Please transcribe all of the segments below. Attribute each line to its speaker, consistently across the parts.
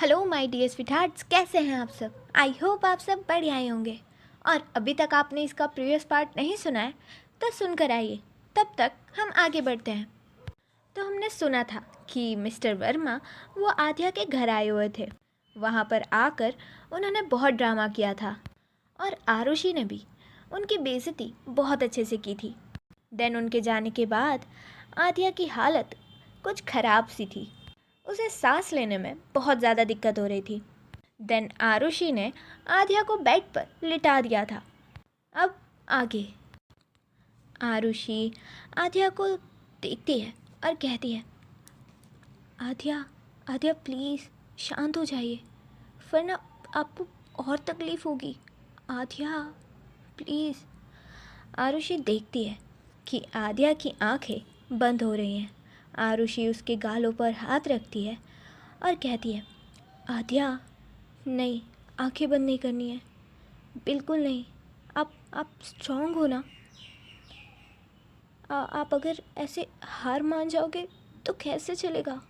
Speaker 1: Hello my dear स्वीटहार्ट्स, कैसे हैं आप सब। आई होप आप सब बढ़िया ही होंगे। और अभी तक आपने इसका प्रीवियस पार्ट नहीं सुना है तो सुनकर आइए, तब तक हम आगे बढ़ते हैं। तो हमने सुना था कि मिस्टर वर्मा वो आध्या के घर आए हुए थे। वहाँ पर आकर उन्होंने बहुत ड्रामा किया था और आरुषि ने भी उनकी बेइज्जती बहुत अच्छे से की थी। देन उनके जाने के बाद आध्या की हालत कुछ ख़राब सी थी। उसे सांस लेने में बहुत ज़्यादा दिक्कत हो रही थी। देन आरुषि ने आध्या को बेड पर लिटा दिया था। अब आगे आरुषि आध्या को देखती है और कहती है, आध्या आध्या प्लीज़ शांत हो जाइए, वरना आपको और तकलीफ़ होगी। आध्या प्लीज़। आरुषि देखती है कि आध्या की आंखें बंद हो रही हैं। आरुषि उसके गालों पर हाथ रखती है और कहती है, आध्या नहीं, आंखें बंद नहीं करनी है, बिल्कुल नहीं। आप स्ट्रांग हो ना। आप अगर ऐसे हार मान जाओगे तो कैसे चलेगा।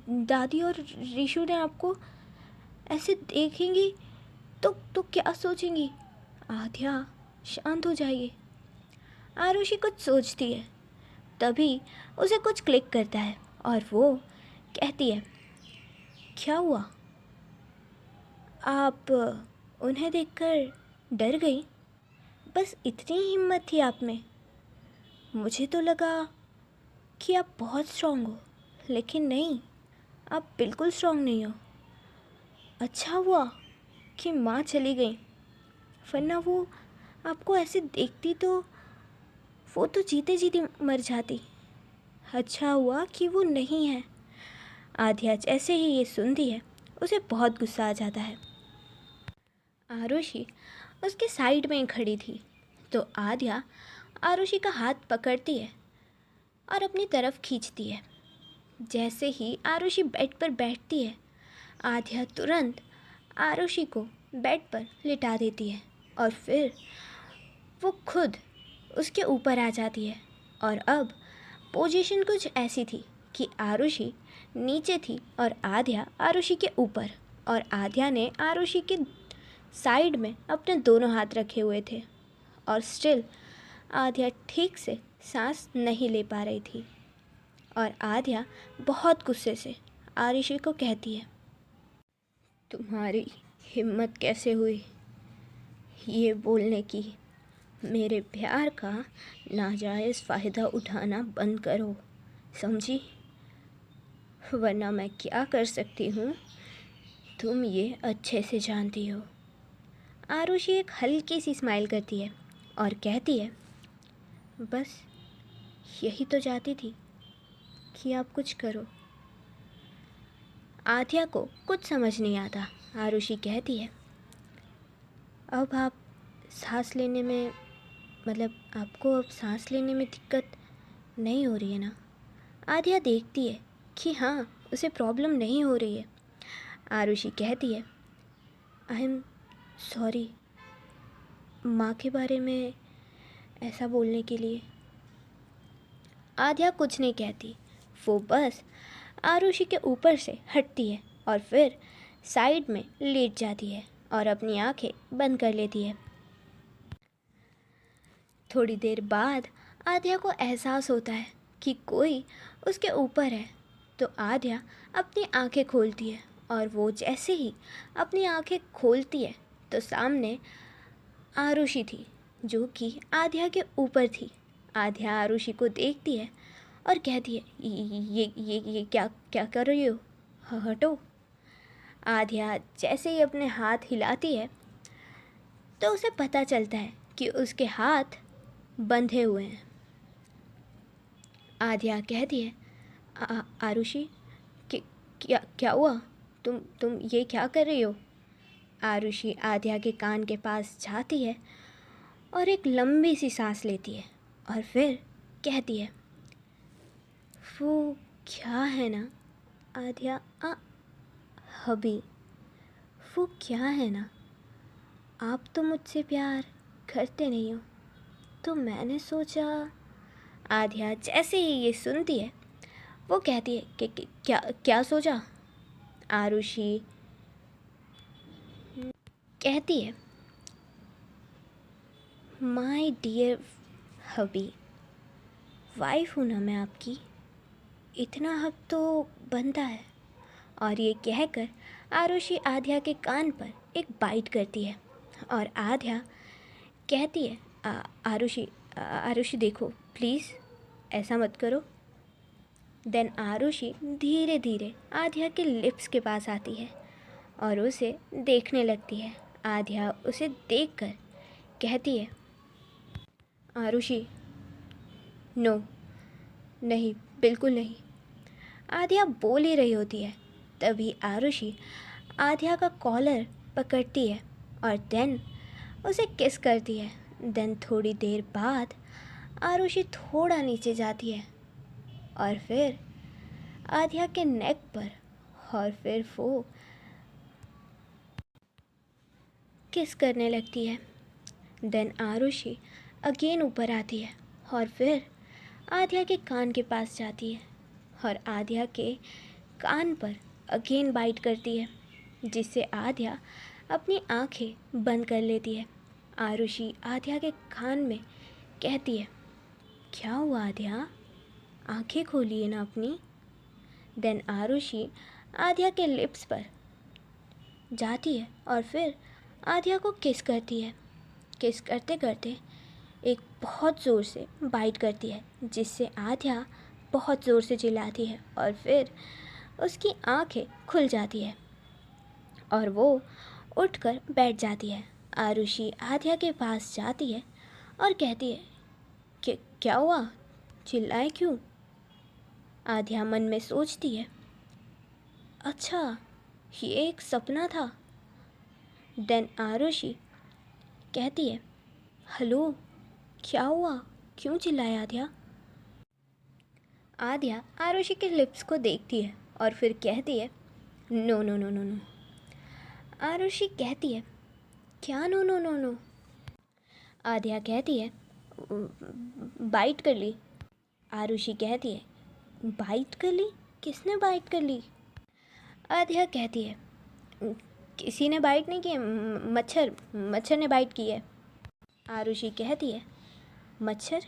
Speaker 1: दादी और रीशु ने आपको ऐसे देखेंगी तो क्या सोचेंगी। आध्या शांत हो जाइए। आरुषि कुछ सोचती है, तभी उसे कुछ क्लिक करता है और वो कहती है, क्या हुआ। आप उन्हें देखकर डर गई। बस इतनी हिम्मत थी आप में। मुझे तो लगा कि आप बहुत स्ट्रांग हो, लेकिन नहीं, आप बिल्कुल स्ट्रांग नहीं हो। अच्छा हुआ कि माँ चली गई, वरना वो आपको ऐसे देखती तो वो तो जीते जीते मर जाती। अच्छा हुआ कि वो नहीं है। आध्या जैसे ही ये सुनती है उसे बहुत गुस्सा आ जाता है। आरुषि उसके साइड में ही खड़ी थी तो आध्या आरुषि का हाथ पकड़ती है और अपनी तरफ खींचती है। जैसे ही आरुषि बेड पर बैठती है, आध्या तुरंत आरुषि को बेड पर लिटा देती है और फिर वो खुद उसके ऊपर आ जाती है। और अब पोजीशन कुछ ऐसी थी कि आरुषि नीचे थी और आध्या आरुषि के ऊपर, और आध्या ने आरुषि के साइड में अपने दोनों हाथ रखे हुए थे और स्टिल आध्या ठीक से सांस नहीं ले पा रही थी। और आध्या बहुत गुस्से से आरुषि को कहती है, तुम्हारी हिम्मत कैसे हुई ये बोलने की। मेरे प्यार का नाजायज़ फ़ायदा उठाना बंद करो, समझी, वरना मैं क्या कर सकती हूँ तुम ये अच्छे से जानती हो। आरुषि एक हल्की सी स्माइल करती है और कहती है, बस यही तो चाहती थी कि आप कुछ करो। आध्या को कुछ समझ नहीं आता। आरुषि कहती है, अब आप सांस लेने में आपको अब सांस लेने में दिक्कत नहीं हो रही है ना। आध्या देखती है कि हाँ, उसे प्रॉब्लम नहीं हो रही है। आरुषि कहती है, आई एम सॉरी माँ के बारे में ऐसा बोलने के लिए। आध्या कुछ नहीं कहती, वो बस आरुषि के ऊपर से हटती है और फिर साइड में लेट जाती है और अपनी आंखें बंद कर लेती है। थोड़ी देर बाद आध्या को एहसास होता है कि कोई उसके ऊपर है, तो आध्या अपनी आंखें खोलती है और वो जैसे ही अपनी आंखें खोलती है तो सामने आरुषि थी, जो कि आध्या के ऊपर थी। आध्या आरुषि को देखती है और कहती है, ये क्या क्या कर रही हो, हटो। आध्या जैसे ही अपने हाथ हिलाती है तो उसे पता चलता है कि उसके हाथ बंधे हुए हैं। आध्या कहती है, आरुषि क्या क्या हुआ, तुम ये क्या कर रही हो। आरुषि आध्या के कान के पास जाती है और एक लंबी सी सांस लेती है और फिर कहती है, वो क्या है ना आध्या, हबी, वो क्या है ना, आप तो मुझसे प्यार करते नहीं हो, तो मैंने सोचा। आध्या जैसे ही ये सुनती है वो कहती है कि क्या क्या सोचा। आरुषि कहती है, माय डियर हबी, वाइफ हूँ ना मैं आपकी, इतना हक तो बनता है। और ये कहकर आरुषि आध्या के कान पर एक बाइट करती है और आध्या कहती है, आरुषि आरुषि देखो प्लीज़, ऐसा मत करो। देन आरुषि धीरे धीरे आध्या के लिप्स के पास आती है और उसे देखने लगती है। आध्या उसे देखकर कहती है, आरुषि नो, नहीं, बिल्कुल नहीं। आध्या बोल ही रही होती है, तभी आरुषि आध्या का कॉलर पकड़ती है और देन उसे किस करती है। देन थोड़ी देर बाद आरुषि थोड़ा नीचे जाती है और फिर आध्या के नेक पर, और फिर वो किस करने लगती है। देन आरुषि अगेन ऊपर आती है और फिर आध्या के कान के पास जाती है और आध्या के कान पर अगेन बाइट करती है, जिससे आध्या अपनी आंखें बंद कर लेती है। आरुषि आध्या के कान में कहती है, क्या हुआ आध्या, आंखें खोलिए ना अपनी। देन आरुषि आध्या के लिप्स पर जाती है और फिर आध्या को किस करती है। किस करते करते एक बहुत ज़ोर से बाइट करती है, जिससे आध्या बहुत ज़ोर से चिल्लाती है और फिर उसकी आंखें खुल जाती है और वो उठकर बैठ जाती है। आरुषि आध्या के पास जाती है और कहती है कि क्या हुआ, चिल्लाए क्यों। आध्या मन में सोचती है, अच्छा ये एक सपना था। देन आरुषि कहती है, हेलो, क्या हुआ, क्यों चिल्लाया आध्या। आध्या आरुषि के लिप्स को देखती है और फिर कहती है, no no no no no. Arushi कहती है, क्या no no no no. Aadhya कहती है, बाइट कर ली। आरुषि कहती है, बाइट कर ली, किसने बाइट कर ली। आध्या कहती है, किसी ने बाइट नहीं की, मच्छर ने बाइट की है। आरुषि कहती है, मच्छर,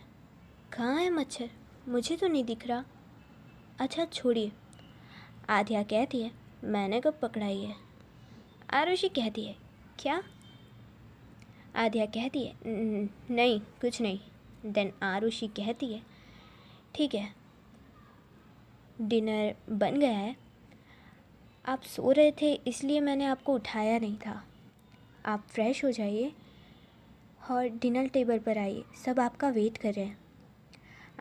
Speaker 1: कहाँ है मच्छर, मुझे तो नहीं दिख रहा। अच्छा छोड़िए। आध्या कहती है, मैंने कब पकड़ाई है। आरुषि कहती है, क्या। आध्या कहती है, नहीं कुछ नहीं। देन आरुषि कहती है, ठीक है, डिनर बन गया है, आप सो रहे थे इसलिए मैंने आपको उठाया नहीं था। आप फ्रेश हो जाइए और डिनर टेबल पर आइए, सब आपका वेट कर रहे हैं।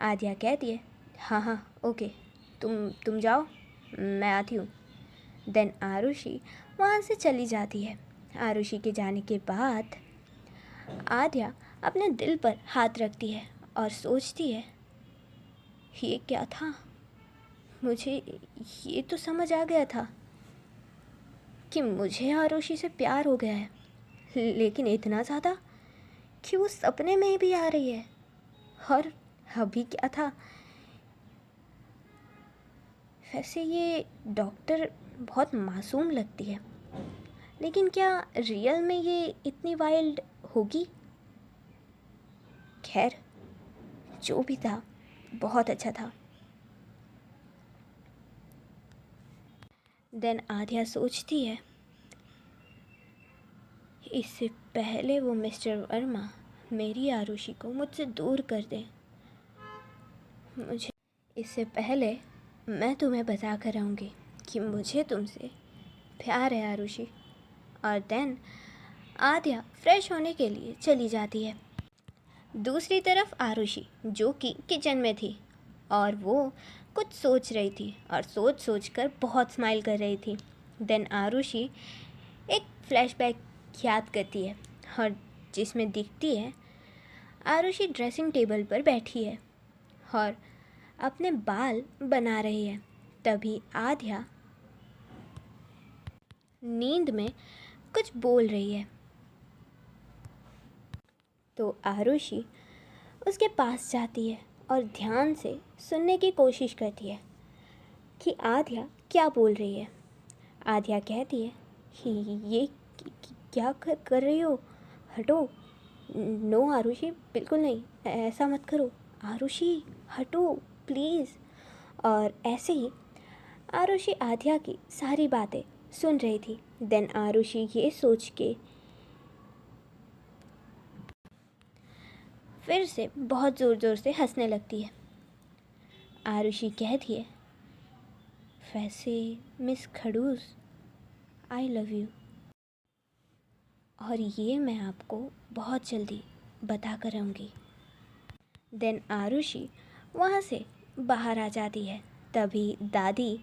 Speaker 1: आध्या कहती है, हाँ हाँ ओके, तुम जाओ, मैं आती हूँ। देन आरुषि वहाँ से चली जाती है। आरुषि के जाने के बाद आध्या अपने दिल पर हाथ रखती है और सोचती है, ये क्या था, मुझे ये तो समझ आ गया था कि मुझे आरुषि से प्यार हो गया है, लेकिन इतना ज़्यादा कि वो सपने में भी आ रही है। और अभी क्या था, वैसे ये डॉक्टर बहुत मासूम लगती है, लेकिन क्या रियल में ये इतनी वाइल्ड होगी। खैर, जो भी था बहुत अच्छा था। देन आध्या सोचती है, इससे पहले वो मिस्टर वर्मा मेरी आरुषि को मुझसे दूर कर दें, मुझे इससे पहले मैं तुम्हें बता कर आऊँगी कि मुझे तुमसे प्यार है आरुषि। और देन आध्या फ्रेश होने के लिए चली जाती है। दूसरी तरफ आरुषि, जो कि किचन में थी और वो कुछ सोच रही थी और सोच सोच कर बहुत स्माइल कर रही थी। देन आरुषि एक फ्लैशबैक याद करती है और जिसमें दिखती है आरुषि ड्रेसिंग टेबल पर बैठी है और अपने बाल बना रही है। तभी आध्या नींद में कुछ बोल रही है, तो आरुषि उसके पास जाती है और ध्यान से सुनने की कोशिश करती है कि आध्या क्या बोल रही है। आध्या कहती है, ये क्या कर रही हो? हटो। नो आरुषि, बिल्कुल नहीं, ऐसा मत करो। आरुषि हटो प्लीज़। और ऐसे ही आरुषि आध्या की सारी बातें सुन रही थी। देन आरुषि ये सोच के फिर से बहुत ज़ोर ज़ोर से हंसने लगती है। आरुषि कहती है, वैसे मिस खड़ूस, आई लव यू, और ये मैं आपको बहुत जल्दी बता कर रहूँगी। देन आरुषि वहाँ से बाहर आ जाती है। तभी दादी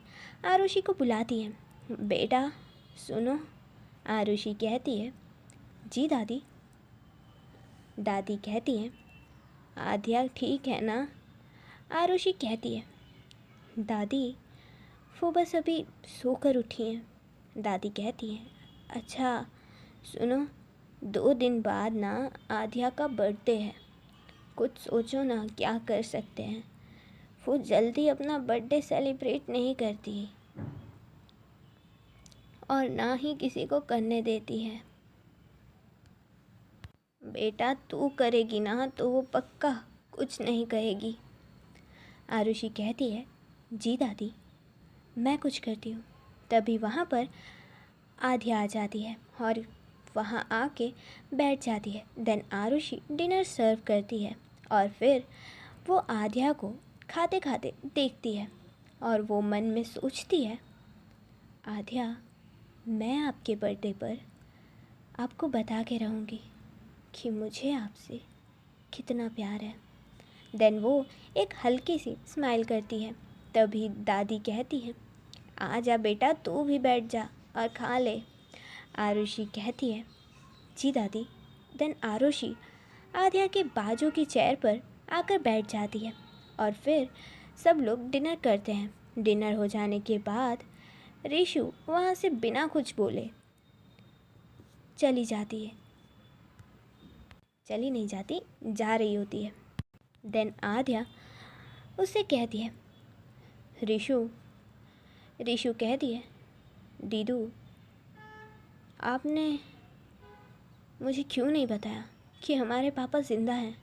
Speaker 1: आरुषि को बुलाती है, बेटा सुनो। आरुषि कहती है, जी दादी। दादी कहती है, आध्या ठीक है ना? आरुषि कहती है, दादी वो बस अभी सोकर उठी हैं। दादी कहती है, अच्छा सुनो, 2 दिन बाद ना आध्या का बर्थडे है, कुछ सोचो ना क्या कर सकते हैं। वो जल्दी अपना बर्थडे सेलिब्रेट नहीं करती और ना ही किसी को करने देती है। बेटा तू करेगी ना तो वो पक्का कुछ नहीं कहेगी। आरुषि कहती है, जी दादी मैं कुछ करती हूँ। तभी वहाँ पर आध्या आ जाती है और वहाँ आके बैठ जाती है। देन आरुषि डिनर सर्व करती है और फिर वो आध्या को खाते खाते देखती है और वो मन में सोचती है, आध्या मैं आपके बर्थडे पर आपको बता के रहूँगी कि मुझे आपसे कितना प्यार है। देन वो एक हल्की सी स्माइल करती है। तभी दादी कहती है, आ जा बेटा तू भी बैठ जा और खा ले। आरुषि कहती है, जी दादी। देन आरुषि आध्या के बाजू की चेयर पर आकर बैठ जाती है और फिर सब लोग डिनर करते हैं। डिनर हो जाने के बाद रीशु वहाँ से बिना कुछ बोले चली जाती है। चली नहीं जाती, जा रही होती है। देन आध्या उससे कहती है, रीशु कहती है, दीदू आपने मुझे क्यों नहीं बताया कि हमारे पापा ज़िंदा हैं?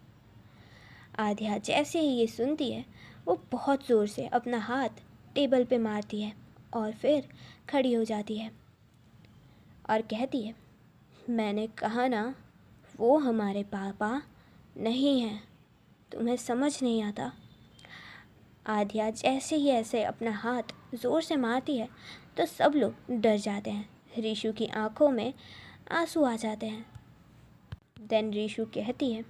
Speaker 1: आध्या जैसे ही ये सुनती है वो बहुत ज़ोर से अपना हाथ टेबल पे मारती है और फिर खड़ी हो जाती है और कहती है, मैंने कहा ना वो हमारे पापा नहीं हैं, तुम्हें समझ नहीं आता। आध्या जैसे ही ऐसे अपना हाथ ज़ोर से मारती है तो सब लोग डर जाते हैं। रीशु की आंखों में आंसू आ जाते हैं। देन रीशु कहती है,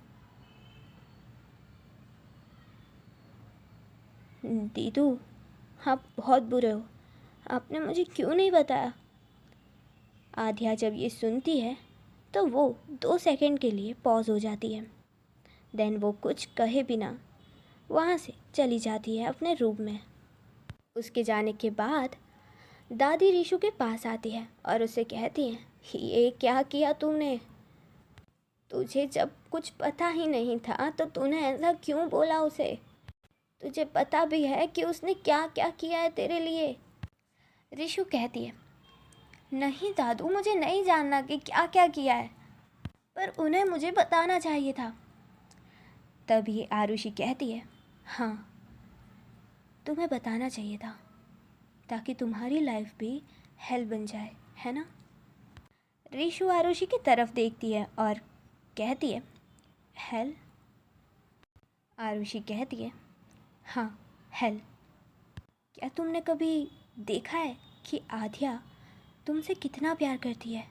Speaker 1: दीदू आप बहुत बुरे हो, आपने मुझे क्यों नहीं बताया? आध्या जब ये सुनती है तो वो 2 सेकंड के लिए पॉज हो जाती है। देन वो कुछ कहे बिना वहाँ से चली जाती है अपने रूम में। उसके जाने के बाद दादी रीशु के पास आती है और उसे कहती है, ये क्या किया तूने? तुझे जब कुछ पता ही नहीं था तो तूने ऐसा क्यों बोला उसे? तुझे पता भी है कि उसने क्या क्या किया है तेरे लिए? रीशु कहती है, नहीं दादू मुझे नहीं जानना कि क्या क्या किया है, पर उन्हें मुझे बताना चाहिए था। तभी आरुषि कहती है, हाँ तुम्हें बताना चाहिए था ताकि तुम्हारी लाइफ भी हेल बन जाए, है ना? रीशु आरुषि की तरफ देखती है और कहती है, हेल? आरुषि कहती है, हाँ हेल। क्या तुमने कभी देखा है कि आध्या तुमसे कितना प्यार करती है?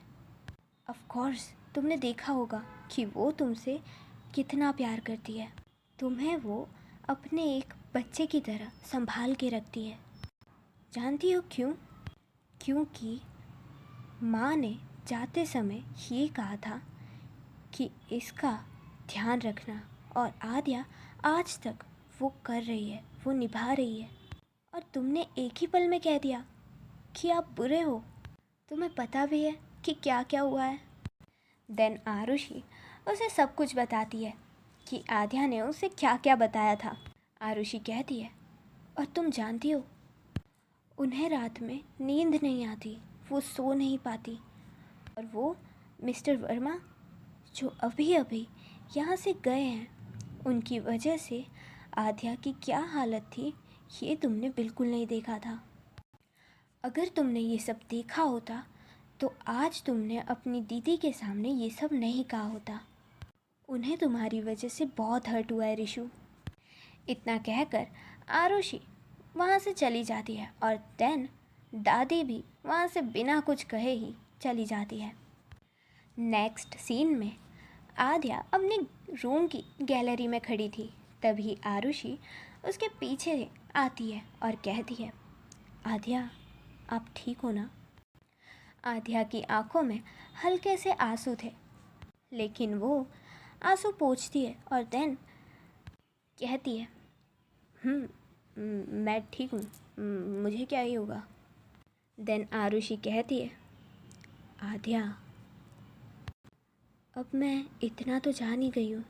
Speaker 1: ऑफ कोर्स तुमने देखा होगा कि वो तुमसे कितना प्यार करती है। तुम्हें वो अपने एक बच्चे की तरह संभाल के रखती है। जानती हो क्यों? क्योंकि माँ ने जाते समय ये कहा था कि इसका ध्यान रखना, और आद्या आज तक वो कर रही है, वो निभा रही है। और तुमने एक ही पल में कह दिया कि आप बुरे हो। तुम्हें पता भी है कि क्या क्या हुआ है। देन आरुषि उसे सब कुछ बताती है कि आद्या ने उसे क्या क्या बताया था। आरुषि कहती है, और तुम जानती हो उन्हें रात में नींद नहीं आती, वो सो नहीं पाती और वो मिस्टर वर्मा जो अभी अभी यहाँ से गए हैं, उनकी वजह से आध्या की क्या हालत थी ये तुमने बिल्कुल नहीं देखा था। अगर तुमने ये सब देखा होता तो आज तुमने अपनी दीदी के सामने ये सब नहीं कहा होता। उन्हें तुम्हारी वजह से बहुत हर्ट हुआ है रिशु। इतना कहकर आरुषि वहाँ से चली जाती है और देन दादी भी वहाँ से बिना कुछ कहे ही चली जाती है। नेक्स्ट सीन में आध्या अपने रूम की गैलरी में खड़ी थी। तभी आरुषि उसके पीछे आती है और कहती है, आध्या आप ठीक हो ना? आध्या की आंखों में हल्के से आंसू थे, लेकिन वो आंसू पोंछती है और देन कहती है, मैं ठीक हूँ, मुझे क्या ही होगा। देन आरुषि कहती है, आध्या अब मैं इतना तो जान ही गई हूँ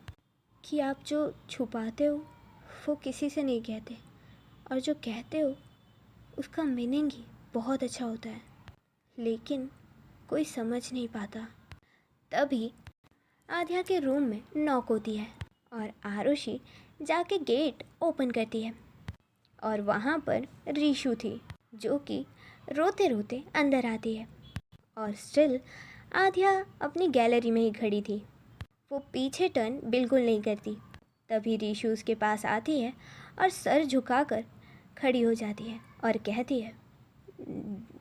Speaker 1: कि आप जो छुपाते हो वो किसी से नहीं कहते, और जो कहते हो उसका मीनिंग ही बहुत अच्छा होता है, लेकिन कोई समझ नहीं पाता। तभी आध्या के रूम में नॉक होती है और आरुषि जाके गेट ओपन करती है और वहाँ पर रिशु थी, जो कि रोते रोते अंदर आती है और स्टिल आध्या अपनी गैलरी में ही खड़ी थी। वो पीछे टर्न बिल्कुल नहीं करती। तभी रिशु उसके पास आती है और सर झुकाकर खड़ी हो जाती है और कहती है,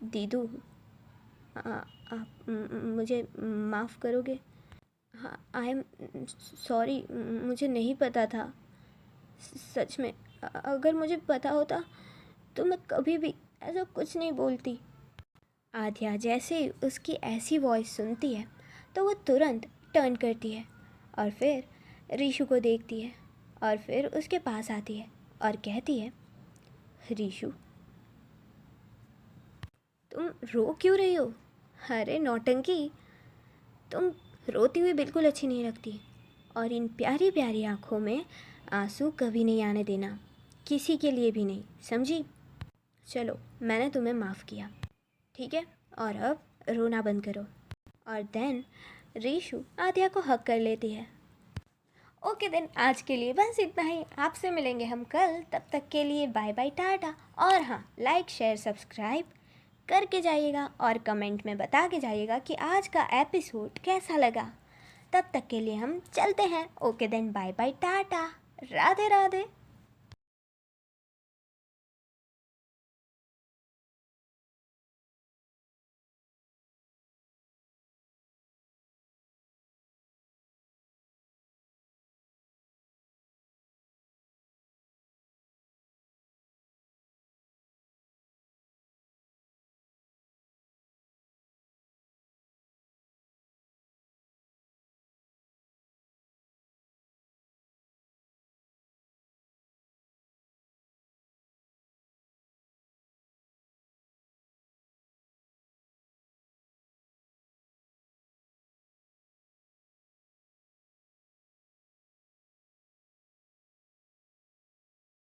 Speaker 1: दीदू आप मुझे माफ़ करोगे? हाँ, आई एम सॉरी, मुझे नहीं पता था, सच में। अगर मुझे पता होता तो मैं कभी भी ऐसा कुछ नहीं बोलती। आध्या जैसे ही उसकी ऐसी वॉइस सुनती है तो वो तुरंत टर्न करती है और फिर रिशु को देखती है और फिर उसके पास आती है और कहती है, रिशु तुम रो क्यों रही हो? अरे नौटंकी, तुम रोती हुई बिल्कुल अच्छी नहीं लगती, और इन प्यारी प्यारी आँखों में आंसू कभी नहीं आने देना, किसी के लिए भी नहीं, समझी? चलो मैंने तुम्हें माफ़ किया, ठीक है, और अब रोना बंद करो। और देन रिशु आध्या को हक कर लेती है। ओके देन, आज के लिए बस इतना ही। आपसे मिलेंगे हम कल, तब तक के लिए बाय बाय टाटा। और हाँ, लाइक शेयर सब्सक्राइब करके जाइएगा और कमेंट में बता के जाइएगा कि आज का एपिसोड कैसा लगा। तब तक के लिए हम चलते हैं। Okay then, bye bye tata, Radhe Radhe.